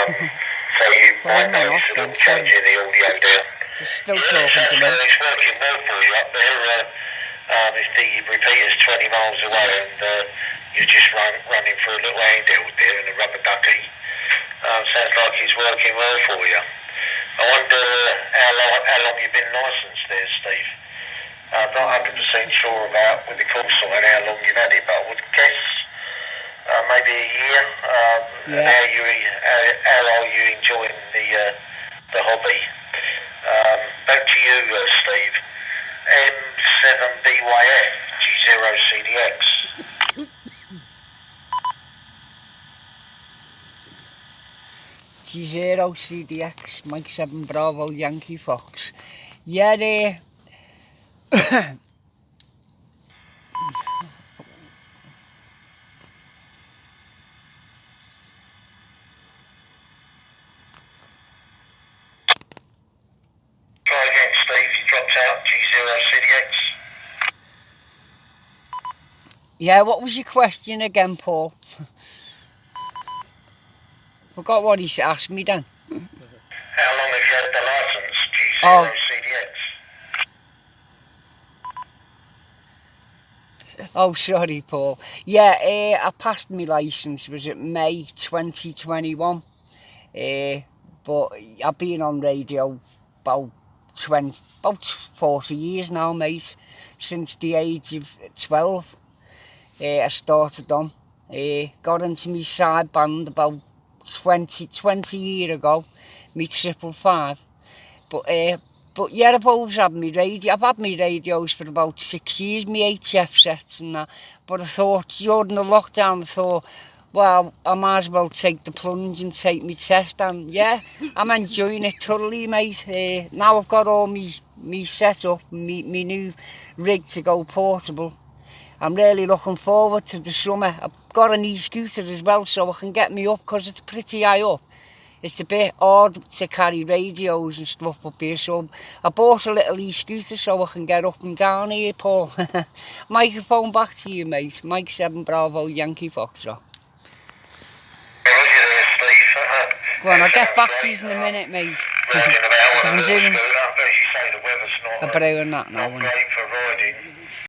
So you might notice a little change in the audio there. Just still talking to me. It's working well for you up there. If the repeater's 20 miles away and you're just running through a little handheld there in a rubber ducky, sounds like it's working well for you. I wonder how long you've been licensed there, Steve. I'm not 100% sure about with the course sign how long you've had it, but I would guess maybe a year. And how are you enjoying the hobby? Back to you, Steve. M7BYF G0CDX. G0CDX, Mike 7 Bravo Yankee Fox. Yeah, Try again, Steve. You dropped out. G0CDX. yeah, what was your question again, Paul? Forgot what he asked me then. How long have you had the license, G0CDX? Oh, sorry, Paul. Yeah, I passed my licence, was it May 2021? But I've been on radio about 40 years now, mate. Since the age of 12, I started on. Got into my side band about 20 years ago, me 555. But yeah, I've always had my radio. I've had my radios for about 6 years, my HF sets and that. But I thought, during the lockdown, I thought, well, I might as well take the plunge and take my test. And yeah, I'm enjoying it thoroughly, mate. Now I've got all me set up, me new rig to go portable. I'm really looking forward to the summer. I've got an e-scooter as well, so I can get me up, because it's pretty high up. It's a bit hard to carry radios and stuff up here, so I bought a little e-scooter so I can get up and down here, Paul. Microphone back to you, mate. Mike 7 Bravo Yankee Foxtrot. Go on, I'll get back to you in a minute, mate. Because I'm doing a brewing that now.